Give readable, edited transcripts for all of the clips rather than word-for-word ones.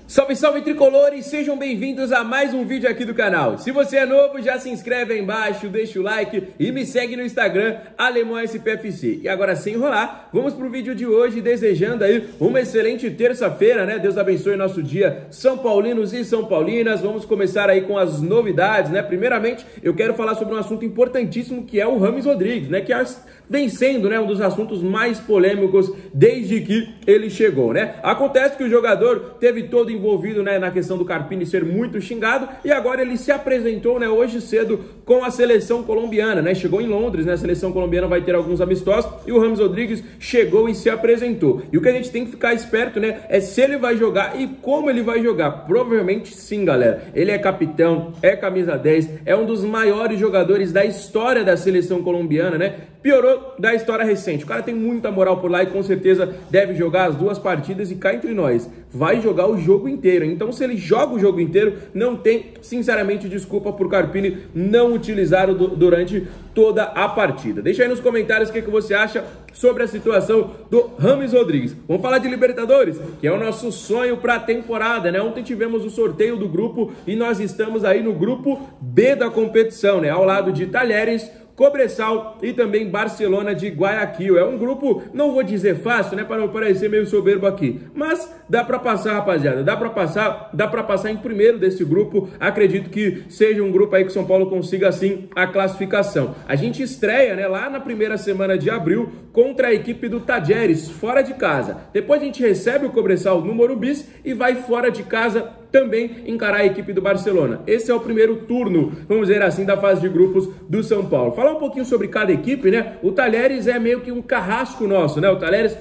Salve, salve tricolores, sejam bem-vindos a mais um vídeo aqui do canal. Se você é novo, já se inscreve aí embaixo, deixa o like e me segue no Instagram, AlemãoSPFC. E agora, sem enrolar, vamos pro vídeo de hoje, desejando aí uma excelente terça-feira, né? Deus abençoe nosso dia, São Paulinos e São Paulinas. Vamos começar aí com as novidades, né? Primeiramente, eu quero falar sobre um assunto importantíssimo que é o Rames Rodrigues, né? Que vem sendo, né, um dos assuntos mais polêmicos desde que ele chegou, né? Acontece que o jogador teve todo envolvido, né, na questão do Carpini ser muito xingado e agora ele se apresentou, né, hoje cedo com a seleção colombiana, né? Chegou em Londres, né? A seleção colombiana vai ter alguns amistosos e o Rames Rodrigues chegou e se apresentou. E o que a gente tem que ficar esperto, né, é se ele vai jogar e como ele vai jogar. Provavelmente sim, galera. Ele é capitão, é camisa 10, é um dos maiores jogadores da história da seleção colombiana, né? Piorou da história recente. O cara tem muita moral por lá e com certeza deve jogar as duas partidas e cá entre nós, vai jogar o jogo inteiro. Então se ele joga o jogo inteiro, não tem, sinceramente, desculpa por Carpini não utilizar durante toda a partida. Deixa aí nos comentários o que você acha sobre a situação do Rames Rodrigues. Vamos falar de Libertadores, que é o nosso sonho para a temporada, né? Ontem tivemos o sorteio do grupo e nós estamos aí no grupo B da competição, né? Ao lado de Talleres, Cobresal e também Barcelona de Guayaquil. É um grupo, não vou dizer fácil, né, para não parecer meio soberbo aqui, mas dá para passar, rapaziada, dá para passar em primeiro desse grupo. Acredito que seja um grupo aí que São Paulo consiga assim a classificação. A gente estreia, né, lá na primeira semana de abril contra a equipe do Talleres, fora de casa. Depois a gente recebe o Cobresal no Morumbi e vai fora de casa também encarar a equipe do Barcelona. Esse é o primeiro turno, vamos dizer assim, da fase de grupos do São Paulo. Falar um pouquinho sobre cada equipe, né? O Talleres é meio que um carrasco nosso, né? O Talleres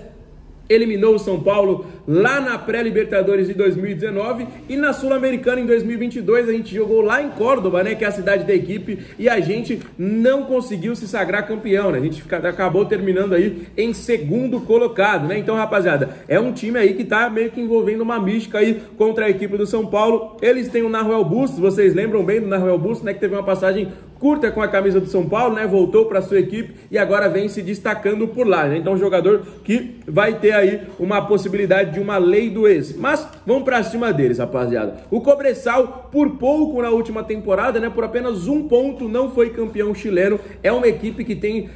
eliminou o São Paulo lá na pré-Libertadores de 2019 e na Sul-Americana em 2022 a gente jogou lá em Córdoba, né, que é a cidade da equipe, e a gente não conseguiu se sagrar campeão, né? A gente acabou terminando aí em segundo colocado, né? Então, rapaziada, é um time aí que tá meio que envolvendo uma mística aí contra a equipe do São Paulo. Eles têm o Nahuel Bustos, vocês lembram bem do Nahuel Bustos, né, que teve uma passagem curta com a camisa do São Paulo, né? Voltou para sua equipe e agora vem se destacando por lá, né? Então, um jogador que vai ter aí uma possibilidade de uma lei do ex. Mas vamos para cima deles, rapaziada. O Cobresal, por pouco na última temporada, né? Por apenas um ponto, não foi campeão chileno. É uma equipe que tem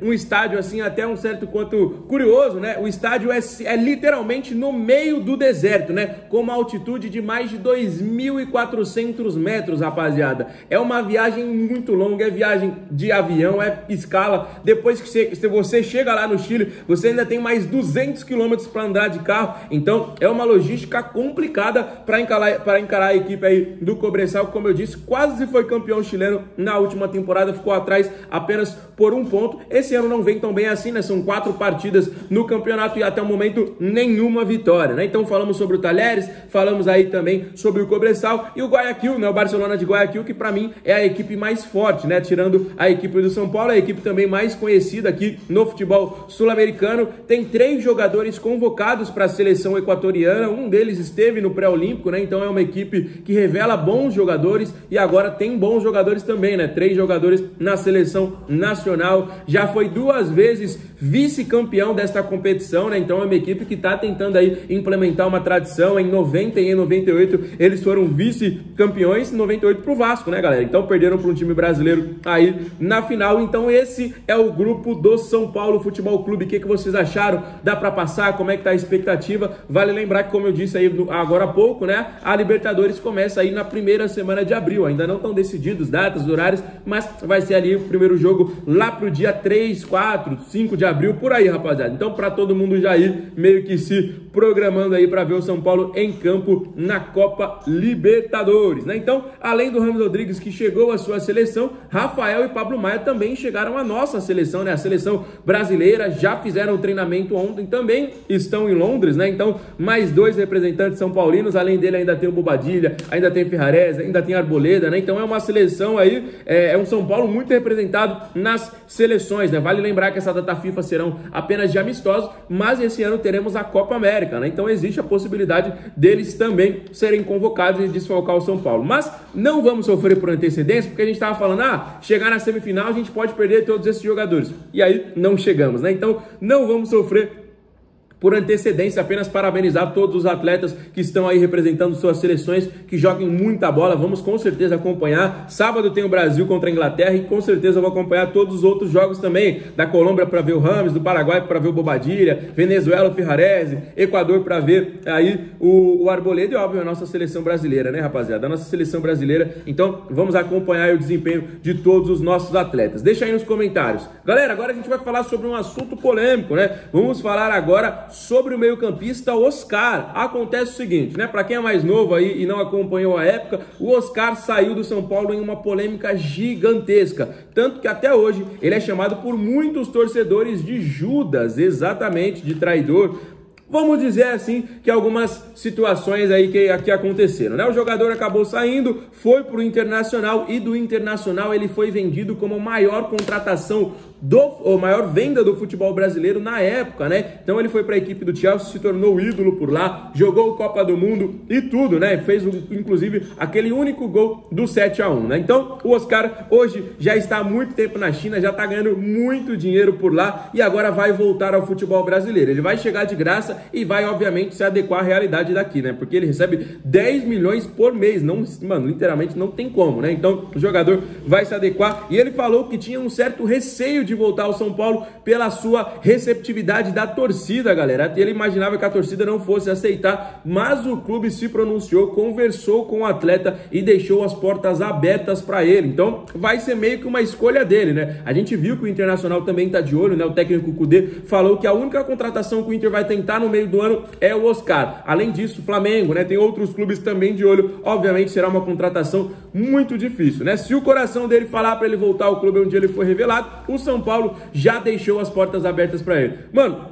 um estádio assim até um certo quanto curioso, né? O estádio é literalmente no meio do deserto, né? Com uma altitude de mais de 2.400 metros, rapaziada. É uma viagem muito longa, é viagem de avião, é escala. Depois que você chega lá no Chile, você ainda tem mais 200 quilômetros para andar de carro. Então é uma logística complicada para encarar a equipe aí do Cobresal, que, como eu disse, quase foi campeão chileno na última temporada, ficou atrás apenas por um ponto. Esse ano não vem tão bem assim, né? São 4 partidas no campeonato e até o momento nenhuma vitória, né? Então falamos sobre o Talleres, falamos aí também sobre o Cobresal e o Guayaquil, né? O Barcelona de Guayaquil, que para mim é a equipe mais forte, né? Tirando a equipe do São Paulo, a equipe também mais conhecida aqui no futebol sul-americano. Tem 3 jogadores convocados para a seleção equatoriana, um deles esteve no pré-olímpico, né? Então é uma equipe que revela bons jogadores e agora tem bons jogadores também, né? 3 jogadores na seleção nacional, já foi 2 vezes vice-campeão desta competição, né? Então é uma equipe que está tentando aí implementar uma tradição. Em 90 e em 98 eles foram vice-campeões, em 98 pro Vasco, né, galera? Então perderam para um time brasileiro aí na final. Então esse é o grupo do São Paulo Futebol Clube. O que vocês acharam? Dá para passar? Como é que tá a expectativa? Vale lembrar que, como eu disse aí agora há pouco, né, a Libertadores começa aí na primeira semana de abril. Ainda não estão decididos datas, horários, mas vai ser ali o primeiro jogo lá pro dia 3, 4, 5 de abril, por aí, rapaziada. Então, para todo mundo já ir meio que se programando aí para ver o São Paulo em campo na Copa Libertadores, né? Então, além do Rames Rodrigues, que chegou à sua seleção, Rafael e Pablo Maia também chegaram à nossa seleção, né? A seleção brasileira, já fizeram o treinamento ontem, também estão em Londres, né? Então, mais 2 representantes são paulinos, além dele ainda tem o Bobadilha, ainda tem Ferrarese, ainda tem Arboleda, né? Então é uma seleção aí, é um São Paulo muito representado nas seleções, né? Vale lembrar que essa data FIFA serão apenas de amistosos, mas esse ano teremos a Copa América, né? Então existe a possibilidade deles também serem convocados e desfalcar o São Paulo. Mas não vamos sofrer por antecedência, porque a gente estava falando, chegar na semifinal a gente pode perder todos esses jogadores. E aí não chegamos, né? Então não vamos sofrer por antecedência, apenas parabenizar todos os atletas que estão aí representando suas seleções, que joguem muita bola. Vamos com certeza acompanhar. Sábado tem o Brasil contra a Inglaterra e com certeza eu vou acompanhar todos os outros jogos também. Da Colômbia para ver o Rames, do Paraguai para ver o Bobadilha, Venezuela, o Ferrarese, Equador para ver aí o Arboleda e, óbvio, a nossa seleção brasileira, né, rapaziada? A nossa seleção brasileira. Então, vamos acompanhar o desempenho de todos os nossos atletas. Deixa aí nos comentários. Galera, agora a gente vai falar sobre um assunto polêmico, né? Vamos falar agora sobre o meio-campista Oscar. Acontece o seguinte, né? Para quem é mais novo aí e não acompanhou a época, o Oscar saiu do São Paulo em uma polêmica gigantesca. Tanto que até hoje ele é chamado por muitos torcedores de Judas, exatamente, de traidor. Vamos dizer assim que algumas situações aí que aconteceram, né? O jogador acabou saindo, foi para o Internacional e do Internacional ele foi vendido como a maior contratação ou maior venda do futebol brasileiro na época, né? Então ele foi para a equipe do Chelsea, se tornou ídolo por lá, jogou Copa do Mundo e tudo, né? Fez inclusive aquele único gol do 7-1, né? Então o Oscar hoje já está há muito tempo na China, já está ganhando muito dinheiro por lá e agora vai voltar ao futebol brasileiro. Ele vai chegar de graça e vai, obviamente, se adequar à realidade daqui, né? Porque ele recebe 10 milhões por mês. Não, mano, literalmente não tem como, né? Então, o jogador vai se adequar. E ele falou que tinha um certo receio de voltar ao São Paulo pela sua receptividade da torcida, galera. Ele imaginava que a torcida não fosse aceitar, mas o clube se pronunciou, conversou com o atleta e deixou as portas abertas para ele. Então, vai ser meio que uma escolha dele, né? A gente viu que o Internacional também tá de olho, né? O técnico Kudê falou que a única contratação que o Inter vai tentar no meio do ano é o Oscar. Além disso, o Flamengo, né? Tem outros clubes também de olho. Obviamente será uma contratação muito difícil, né? Se o coração dele falar para ele voltar ao clube onde ele foi revelado, o São Paulo já deixou as portas abertas para ele. Mano,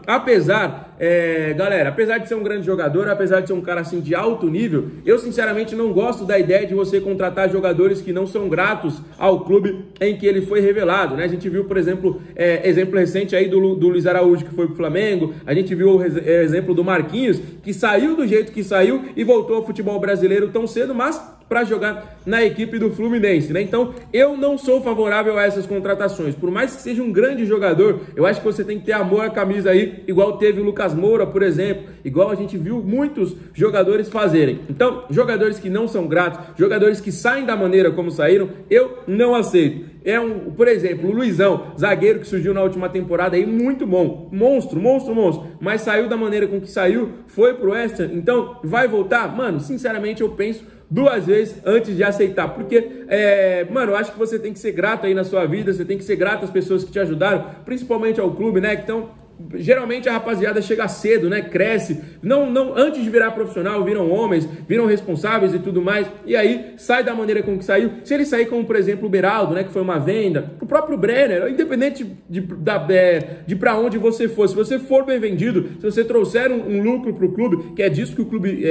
galera, apesar de ser um grande jogador, apesar de ser um cara assim de alto nível, eu sinceramente não gosto da ideia de você contratar jogadores que não são gratos ao clube em que ele foi revelado, né? A gente viu, por exemplo, exemplo recente aí do Luiz Araújo, que foi pro Flamengo. A gente viu o exemplo do Marquinhos, que saiu do jeito que saiu e voltou ao futebol brasileiro tão cedo, mas para jogar na equipe do Fluminense, né? Então, eu não sou favorável a essas contratações. Por mais que seja um grande jogador, eu acho que você tem que ter amor à camisa aí, igual teve o Lucas Moura, por exemplo, igual a gente viu muitos jogadores fazerem. Então, jogadores que não são gratos, jogadores que saem da maneira como saíram, eu não aceito. Por exemplo, o Luizão, zagueiro que surgiu na última temporada aí, muito bom, monstro, mas saiu da maneira com que saiu, foi pro West Ham, então vai voltar? Mano, sinceramente eu penso duas vezes antes de aceitar, porque, mano, eu acho que você tem que ser grato aí na sua vida, você tem que ser grato às pessoas que te ajudaram, principalmente ao clube, né, então... Geralmente a rapaziada chega cedo, né? Cresce, não antes de virar profissional, viram homens, viram responsáveis e tudo mais, e aí sai da maneira como que saiu. Se ele sair como, por exemplo, o Beraldo, né? Que foi uma venda, o próprio Brenner, independente de para onde você for, se você for bem vendido, se você trouxer um lucro para o clube, que é disso que o clube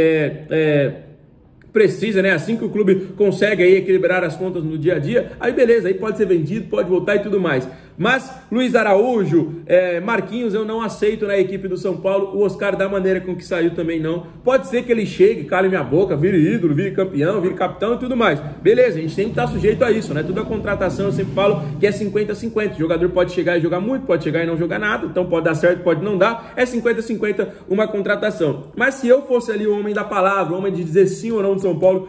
precisa, né? Assim que o clube consegue aí equilibrar as contas no dia a dia, aí beleza, aí pode ser vendido, pode voltar e tudo mais. Mas Luiz Araújo, Marquinhos, eu não aceito na equipe do São Paulo. O Oscar, da maneira com que saiu, também não. Pode ser que ele chegue, cale minha boca, vire ídolo, vire campeão, vire capitão e tudo mais. Beleza, a gente tem que estar sujeito a isso, né? Toda contratação, eu sempre falo que é 50-50. O jogador pode chegar e jogar muito, pode chegar e não jogar nada. Então pode dar certo, pode não dar. É 50-50 uma contratação. Mas se eu fosse ali o homem da palavra, o homem de dizer sim ou não do São Paulo,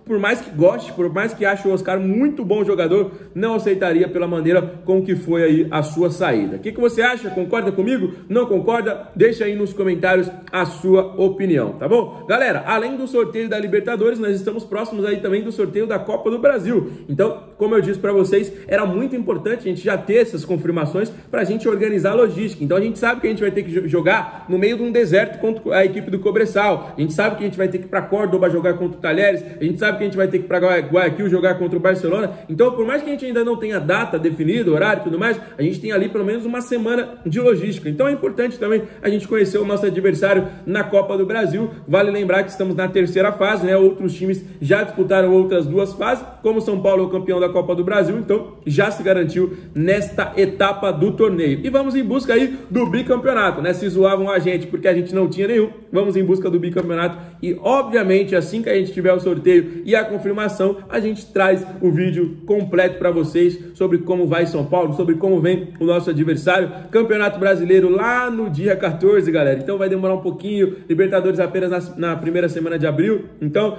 por mais que goste, por mais que ache o Oscar muito bom jogador, não aceitaria pela maneira com que foi aí a sua saída. O que você acha? Concorda comigo? Não concorda? Deixa aí nos comentários a sua opinião, tá bom? Galera, além do sorteio da Libertadores, nós estamos próximos aí também do sorteio da Copa do Brasil. Então, como eu disse para vocês, era muito importante a gente já ter essas confirmações para a gente organizar a logística. Então, a gente sabe que a gente vai ter que jogar no meio de um deserto contra a equipe do Cobressal. A gente sabe que a gente vai ter que ir para Córdoba jogar contra o Talheres. A gente sabe que a gente vai ter que ir para Guayaquil jogar contra o Barcelona. Então, por mais que a gente ainda não tenha data definida, horário e tudo mais, a gente tem ali pelo menos uma semana de logística. Então, é importante também a gente conhecer o nosso adversário na Copa do Brasil. Vale lembrar que estamos na terceira fase, né? Outros times já disputaram outras duas fases, como São Paulo é o campeão da Copa do Brasil, então já se garantiu nesta etapa do torneio. E vamos em busca aí do bicampeonato, né? Se zoavam a gente porque a gente não tinha nenhum, vamos em busca do bicampeonato e, obviamente, assim que a gente tiver o sorteio e a confirmação, a gente traz o vídeo completo para vocês sobre como vai São Paulo, sobre como vem o nosso adversário. Campeonato Brasileiro lá no dia 14, galera. Então vai demorar um pouquinho. Libertadores apenas na primeira semana de abril. Então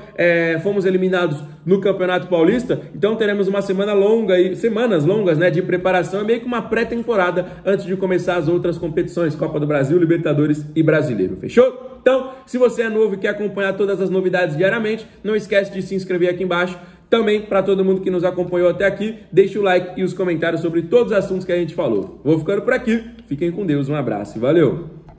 fomos eliminados no Campeonato Paulista. Então teremos uma semana longa e semanas longas, né, de preparação. É meio que uma pré-temporada antes de começar as outras competições, Copa do Brasil, Libertadores e Brasileiro. Fechou? Então, se você é novo e quer acompanhar todas as novidades diariamente, não esquece de se inscrever aqui embaixo. Também, para todo mundo que nos acompanhou até aqui, deixa o like e os comentários sobre todos os assuntos que a gente falou. Vou ficando por aqui. Fiquem com Deus. Um abraço e valeu!